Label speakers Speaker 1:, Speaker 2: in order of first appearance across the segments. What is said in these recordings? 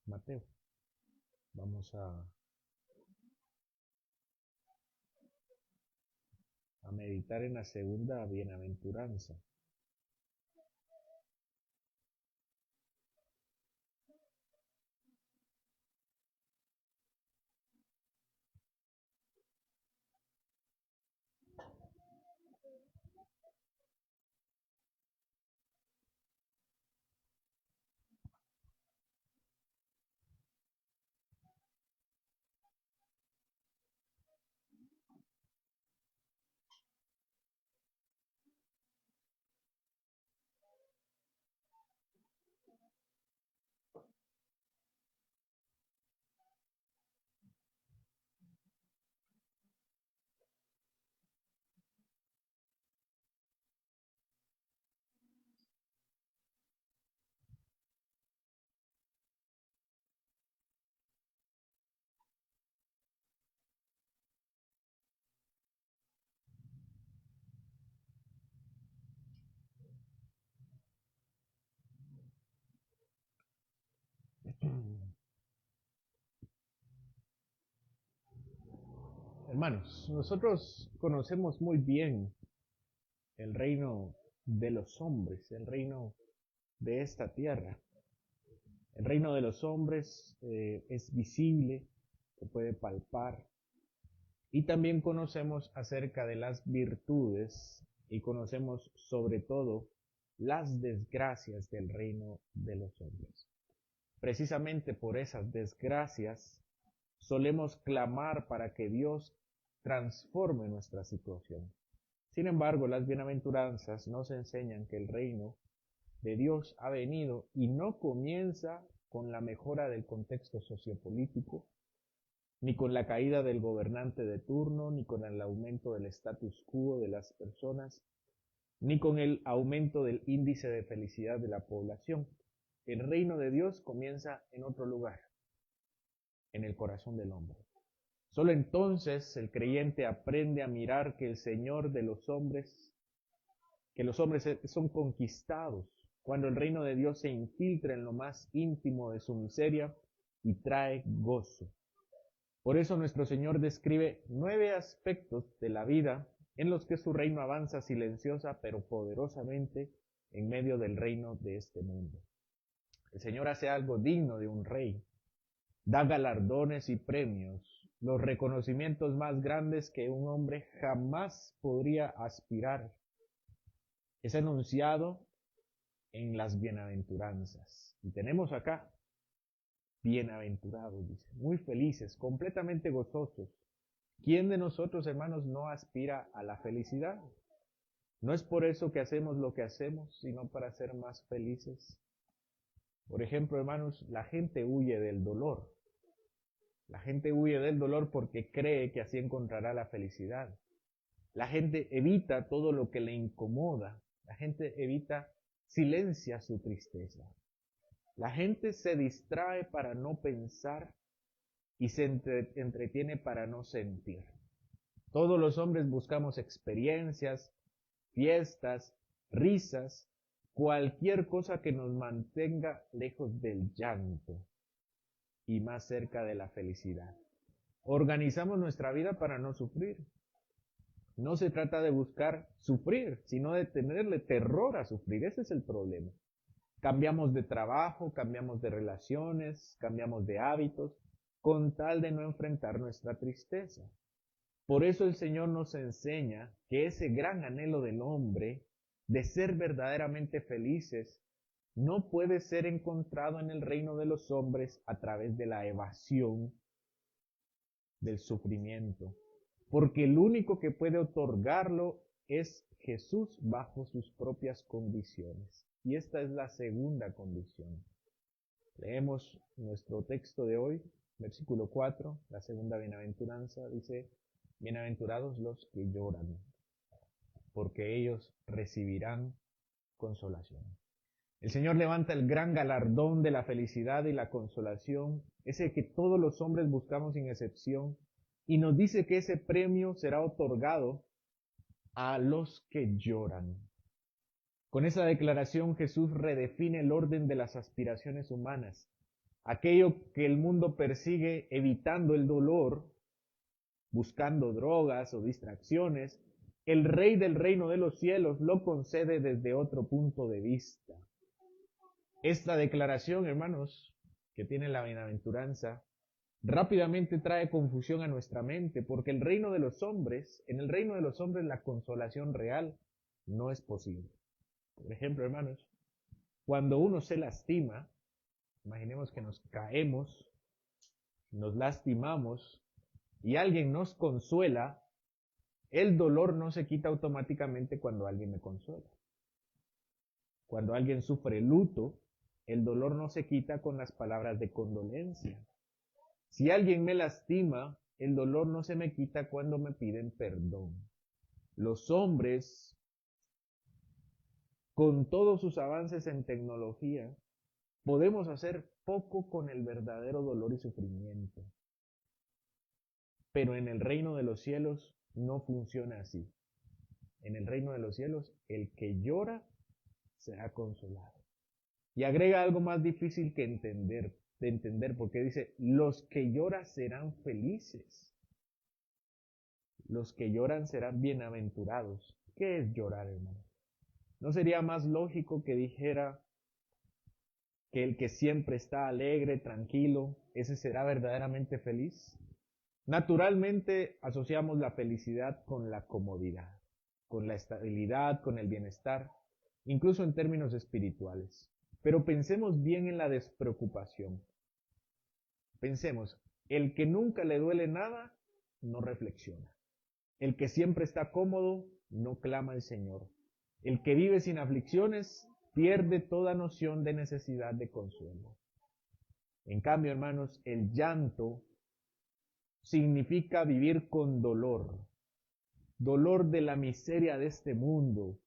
Speaker 1: Mateo. Vamos a meditar en la segunda bienaventuranza. Hermanos, nosotros conocemos muy bien el reino de los hombres, el reino de esta tierra. El reino de los hombres es visible, se puede palpar, y también conocemos acerca de las virtudes y conocemos sobre todo las desgracias del reino de los hombres. Precisamente por esas desgracias solemos clamar para que Dios transforme nuestra situación. Sin embargo, las bienaventuranzas nos enseñan que el reino de Dios ha venido y no comienza con la mejora del contexto sociopolítico, ni con la caída del gobernante de turno, ni con el aumento del status quo de las personas, ni con el aumento del índice de felicidad de la población. El reino de Dios comienza en otro lugar, en el corazón del hombre. Solo entonces el creyente aprende a mirar que el Señor de los hombres, que los hombres son conquistados cuando el reino de Dios se infiltra en lo más íntimo de su miseria y trae gozo. Por eso nuestro Señor describe 9 aspectos de la vida en los que su reino avanza silenciosa pero poderosamente en medio del reino de este mundo. El Señor hace algo digno de un rey. Da galardones y premios, los reconocimientos más grandes que un hombre jamás podría aspirar. Es anunciado en las bienaventuranzas. Y tenemos acá, bienaventurados, dice, muy felices, completamente gozosos. ¿Quién de nosotros, hermanos, no aspira a la felicidad? No es por eso que hacemos lo que hacemos, sino para ser más felices. Por ejemplo, hermanos, la gente huye del dolor. La gente huye del dolor porque cree que así encontrará la felicidad. La gente evita todo lo que le incomoda. La gente silencia su tristeza. La gente se distrae para no pensar y se entretiene para no sentir. Todos los hombres buscamos experiencias, fiestas, risas, cualquier cosa que nos mantenga lejos del llanto y más cerca de la felicidad. Organizamos nuestra vida para no sufrir. No se trata de buscar sufrir, sino de tenerle terror a sufrir. Ese es el problema. Cambiamos de trabajo, cambiamos de relaciones, cambiamos de hábitos, con tal de no enfrentar nuestra tristeza. Por eso el Señor nos enseña que ese gran anhelo del hombre de ser verdaderamente felices no puede ser encontrado en el reino de los hombres a través de la evasión del sufrimiento, porque el único que puede otorgarlo es Jesús bajo sus propias condiciones. Y esta es la segunda condición. Leemos nuestro texto de hoy, versículo 4, la segunda bienaventuranza, dice, bienaventurados los que lloran, porque ellos recibirán consolación. El Señor levanta el gran galardón de la felicidad y la consolación, ese que todos los hombres buscamos sin excepción, y nos dice que ese premio será otorgado a los que lloran. Con esa declaración Jesús redefine el orden de las aspiraciones humanas aquello que el mundo persigue evitando el dolor, buscando drogas o distracciones, el Rey del reino de los cielos lo concede desde otro punto de vista. Esta declaración, hermanos, que tiene la bienaventuranza, rápidamente trae confusión a nuestra mente, porque el reino de los hombres, en el reino de los hombres la consolación real no es posible. Por ejemplo, hermanos, cuando uno se lastima, imaginemos que nos caemos, nos lastimamos y alguien nos consuela, el dolor no se quita automáticamente cuando alguien me consuela. Cuando alguien sufre luto, el dolor no se quita con las palabras de condolencia. Si alguien me lastima, el dolor no se me quita cuando me piden perdón. Los hombres, con todos sus avances en tecnología, podemos hacer poco con el verdadero dolor y sufrimiento. Pero en el reino de los cielos no funciona así. En el reino de los cielos, el que llora será consolado. Y agrega algo más difícil de entender, porque dice, los que lloran serán felices. Los que lloran serán bienaventurados. ¿Qué es llorar, hermano? ¿No sería más lógico que dijera que el que siempre está alegre, tranquilo, ese será verdaderamente feliz? Naturalmente asociamos la felicidad con la comodidad, con la estabilidad, con el bienestar, incluso en términos espirituales. Pero pensemos bien en la despreocupación. Pensemos, el que nunca le duele nada, no reflexiona. El que siempre está cómodo, no clama al Señor. El que vive sin aflicciones, pierde toda noción de necesidad de consuelo. En cambio, hermanos, el llanto significa vivir con dolor. Dolor de la miseria de este mundo,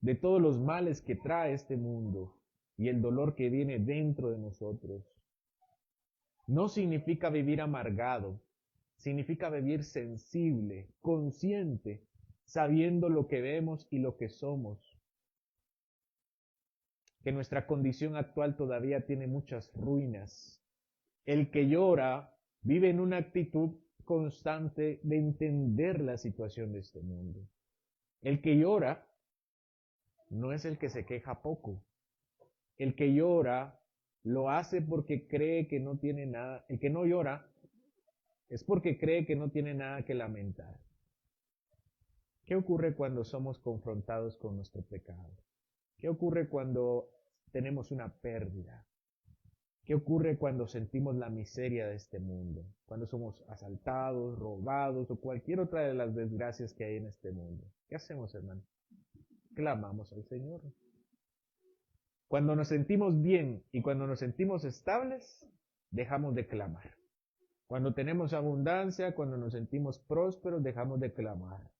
Speaker 1: de todos los males que trae este mundo y el dolor que viene dentro de nosotros. No significa vivir amargado, significa vivir sensible, consciente, sabiendo lo que vemos y lo que somos. Que nuestra condición actual todavía tiene muchas ruinas. El que llora vive en una actitud constante de entender la situación de este mundo. El que llora no es el que se queja poco. El que llora lo hace porque cree que no tiene nada. El que no llora es porque cree que no tiene nada que lamentar. ¿Qué ocurre cuando somos confrontados con nuestro pecado? ¿Qué ocurre cuando tenemos una pérdida? ¿Qué ocurre cuando sentimos la miseria de este mundo? Cuando somos asaltados, robados o cualquier otra de las desgracias que hay en este mundo. ¿Qué hacemos, hermano? Clamamos al Señor. Cuando nos sentimos bien y cuando nos sentimos estables, dejamos de clamar. Cuando tenemos abundancia, cuando nos sentimos prósperos, dejamos de clamar.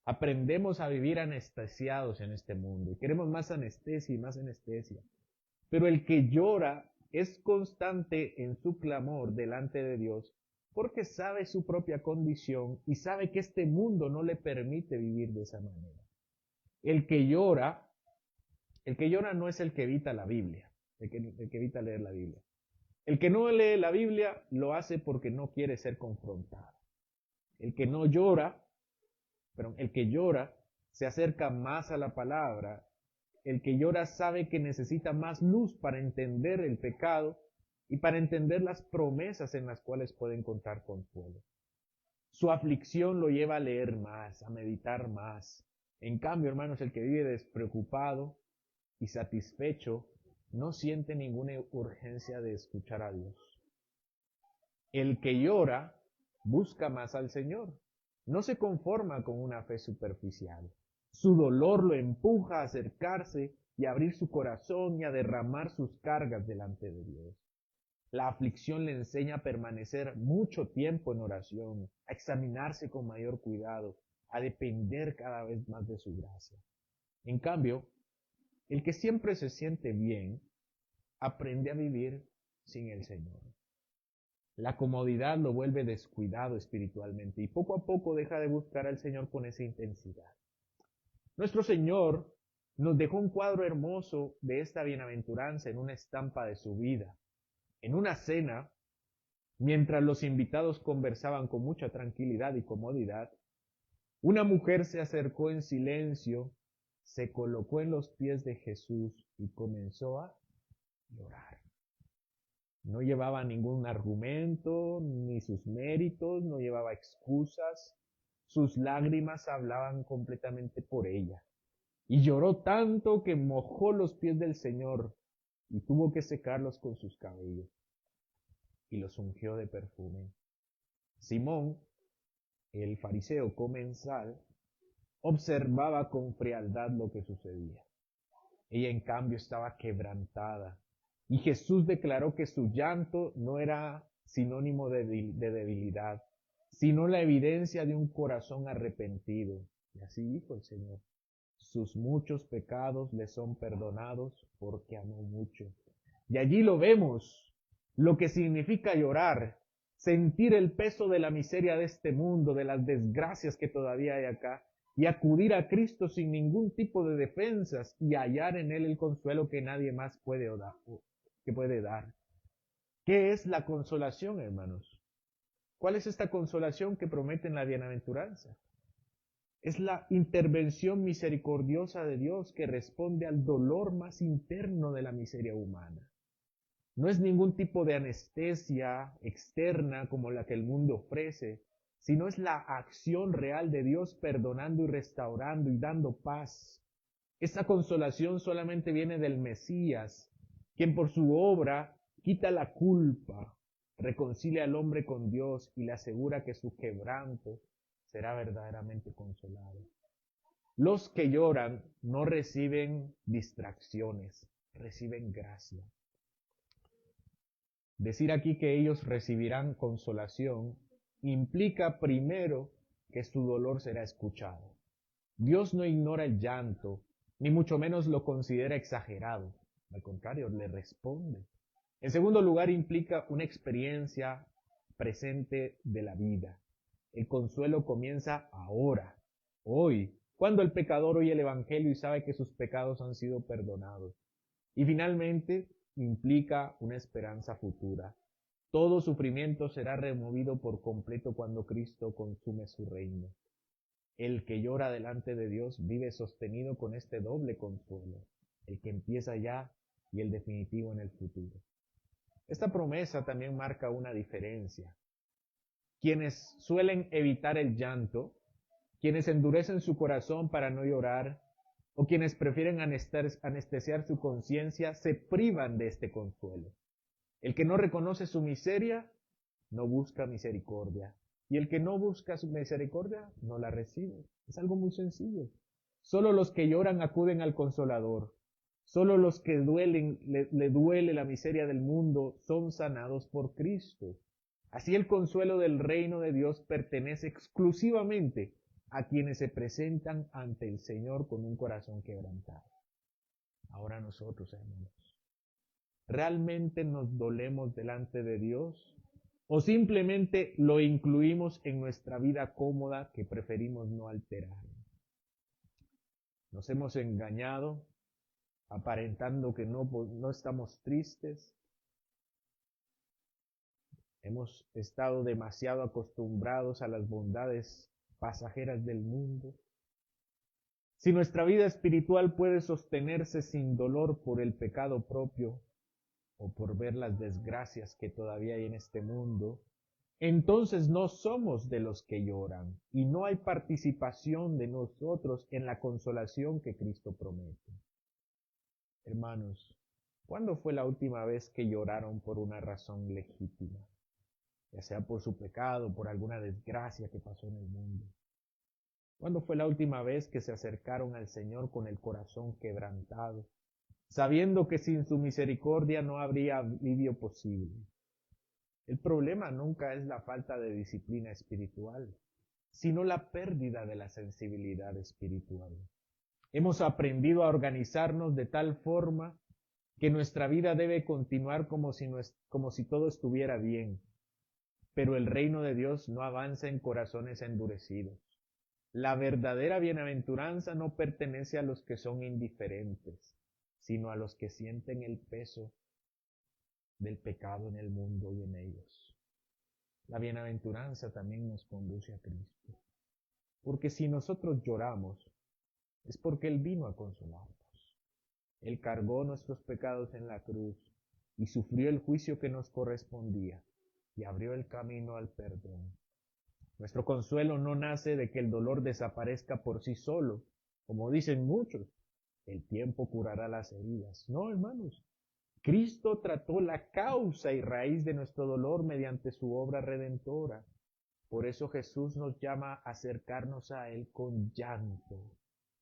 Speaker 1: Aprendemos a vivir anestesiados en este mundo y queremos más anestesia y más anestesia. Pero el que llora es constante en su clamor delante de Dios porque sabe su propia condición y sabe que este mundo no le permite vivir de esa manera. El que llora no es el que evita la Biblia, el que evita leer la Biblia. El que no lee la Biblia lo hace porque no quiere ser confrontado. El que no llora, el que llora se acerca más a la palabra. El que llora sabe que necesita más luz para entender el pecado y para entender las promesas en las cuales puede encontrar consuelo. Su aflicción lo lleva a leer más, a meditar más. En cambio, hermanos, el que vive despreocupado y satisfecho no siente ninguna urgencia de escuchar a Dios. El que llora busca más al Señor. No se conforma con una fe superficial. Su dolor lo empuja a acercarse y a abrir su corazón y a derramar sus cargas delante de Dios. La aflicción le enseña a permanecer mucho tiempo en oración, a examinarse con mayor cuidado, a depender cada vez más de su gracia. En cambio, el que siempre se siente bien, aprende a vivir sin el Señor. La comodidad lo vuelve descuidado espiritualmente y poco a poco deja de buscar al Señor con esa intensidad. Nuestro Señor nos dejó un cuadro hermoso de esta bienaventuranza en una estampa de su vida. En una cena, mientras los invitados conversaban con mucha tranquilidad y comodidad, una mujer se acercó en silencio, se colocó en los pies de Jesús y comenzó a llorar. No llevaba ningún argumento, ni sus méritos, no llevaba excusas. Sus lágrimas hablaban completamente por ella. Y lloró tanto que mojó los pies del Señor y tuvo que secarlos con sus cabellos y los ungió de perfume. Simón, el fariseo comensal, observaba con frialdad lo que sucedía. Ella, en cambio, estaba quebrantada. Y Jesús declaró que su llanto no era sinónimo de debilidad, sino la evidencia de un corazón arrepentido. Y así dijo el Señor: sus muchos pecados le son perdonados porque amó mucho. Y allí lo vemos, lo que significa llorar, sentir el peso de la miseria de este mundo, de las desgracias que todavía hay acá, y acudir a Cristo sin ningún tipo de defensas y hallar en Él el consuelo que nadie más puede dar. ¿Qué es la consolación, hermanos? ¿Cuál es esta consolación que prometen la bienaventuranza? Es la intervención misericordiosa de Dios que responde al dolor más interno de la miseria humana. No es ningún tipo de anestesia externa como la que el mundo ofrece, sino es la acción real de Dios perdonando y restaurando y dando paz. Esta consolación solamente viene del Mesías, quien por su obra quita la culpa, reconcilia al hombre con Dios y le asegura que su quebranto será verdaderamente consolado. Los que lloran no reciben distracciones, reciben gracia. Decir aquí que ellos recibirán consolación implica primero que su dolor será escuchado. Dios no ignora el llanto, ni mucho menos lo considera exagerado. Al contrario, le responde. En segundo lugar, implica una experiencia presente de la vida. El consuelo comienza ahora, hoy, cuando el pecador oye el Evangelio y sabe que sus pecados han sido perdonados. Y finalmente, implica una esperanza futura. Todo sufrimiento será removido por completo cuando Cristo consume su reino. El que llora delante de Dios vive sostenido con este doble consuelo, el que empieza ya y el definitivo en el futuro. Esta promesa también marca una diferencia. Quienes suelen evitar el llanto, quienes endurecen su corazón para no llorar, o quienes prefieren anestesiar su conciencia, se privan de este consuelo. El que no reconoce su miseria, no busca misericordia. Y el que no busca su misericordia, no la recibe. Es algo muy sencillo. Solo los que lloran acuden al Consolador. Solo los que le duele la miseria del mundo son sanados por Cristo. Así el consuelo del reino de Dios pertenece exclusivamente a quienes se presentan ante el Señor con un corazón quebrantado. Ahora nosotros, hermanos, ¿realmente nos dolemos delante de Dios? ¿O simplemente lo incluimos en nuestra vida cómoda que preferimos no alterar? Nos hemos engañado aparentando que no estamos tristes. Hemos estado demasiado acostumbrados a las bondades pasajeras del mundo. Si nuestra vida espiritual puede sostenerse sin dolor por el pecado propio o por ver las desgracias que todavía hay en este mundo, entonces no somos de los que lloran y no hay participación de nosotros en la consolación que Cristo promete. Hermanos, ¿cuándo fue la última vez que lloraron por una razón legítima? Ya sea por su pecado, por alguna desgracia que pasó en el mundo. ¿Cuándo fue la última vez que se acercaron al Señor con el corazón quebrantado, sabiendo que sin su misericordia no habría alivio posible? El problema nunca es la falta de disciplina espiritual, sino la pérdida de la sensibilidad espiritual. Hemos aprendido a organizarnos de tal forma que nuestra vida debe continuar como si todo estuviera bien. Pero el reino de Dios no avanza en corazones endurecidos. La verdadera bienaventuranza no pertenece a los que son indiferentes, sino a los que sienten el peso del pecado en el mundo y en ellos. La bienaventuranza también nos conduce a Cristo. Porque si nosotros lloramos, es porque Él vino a consolarnos. Él cargó nuestros pecados en la cruz y sufrió el juicio que nos correspondía y abrió el camino al perdón. Nuestro consuelo no nace de que el dolor desaparezca por sí solo, como dicen muchos. El tiempo curará las heridas. No, hermanos. Cristo trató la causa y raíz de nuestro dolor mediante su obra redentora. Por eso Jesús nos llama a acercarnos a Él con llanto,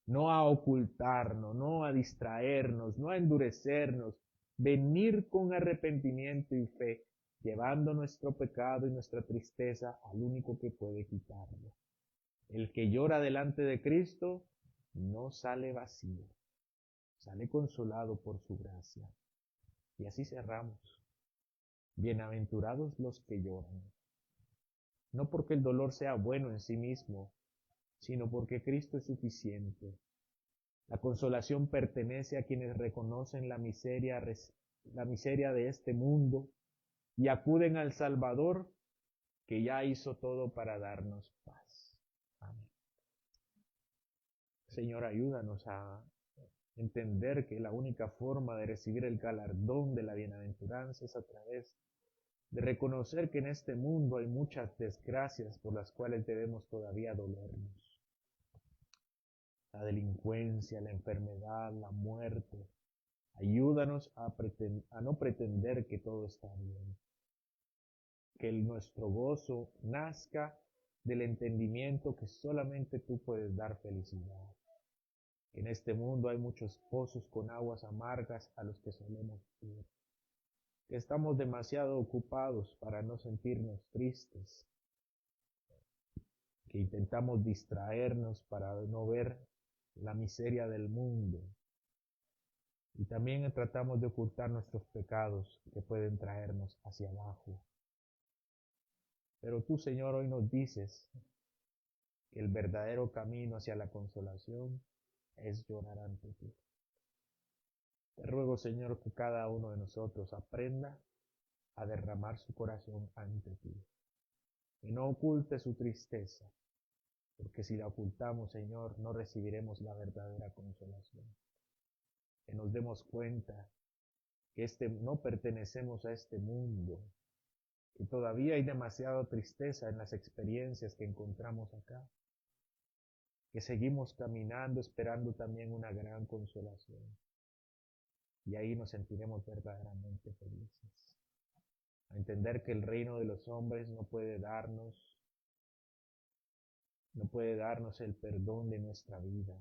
Speaker 1: no a ocultarnos, no a distraernos, no a endurecernos, venir con arrepentimiento y fe, llevando nuestro pecado y nuestra tristeza al único que puede quitarlo. El que llora delante de Cristo no sale vacío, sale consolado por su gracia. Y así cerramos. Bienaventurados los que lloran. No porque el dolor sea bueno en sí mismo, sino porque Cristo es suficiente. La consolación pertenece a quienes reconocen la miseria de este mundo y acuden al Salvador que ya hizo todo para darnos paz. Amén. Señor, ayúdanos a entender que la única forma de recibir el galardón de la bienaventuranza es a través de reconocer que en este mundo hay muchas desgracias por las cuales debemos todavía dolernos. La delincuencia, la enfermedad, la muerte. Ayúdanos a no pretender que todo está bien. Que nuestro gozo nazca del entendimiento que solamente tú puedes dar felicidad. Que en este mundo hay muchos pozos con aguas amargas a los que solemos ir. Que estamos demasiado ocupados para no sentirnos tristes. Que intentamos distraernos para no ver la miseria del mundo. Y también tratamos de ocultar nuestros pecados que pueden traernos hacia abajo. Pero tú, Señor, hoy nos dices que el verdadero camino hacia la consolación es llorar ante ti. Te ruego, Señor, que cada uno de nosotros aprenda a derramar su corazón ante ti. Y no oculte su tristeza, porque si la ocultamos, Señor, no recibiremos la verdadera consolación. Que nos demos cuenta que no pertenecemos a este mundo, que todavía hay demasiada tristeza en las experiencias que encontramos acá, que seguimos caminando esperando también una gran consolación. Y ahí nos sentiremos verdaderamente felices. A entender que el reino de los hombres no puede darnos el perdón de nuestra vida,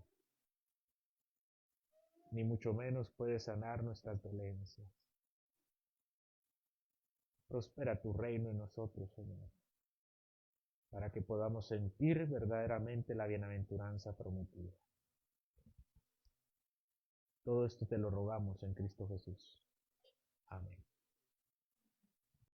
Speaker 1: ni mucho menos puede sanar nuestras dolencias. Prospera tu reino en nosotros, Señor, para que podamos sentir verdaderamente la bienaventuranza prometida. Todo esto te lo rogamos en Cristo Jesús. Amén.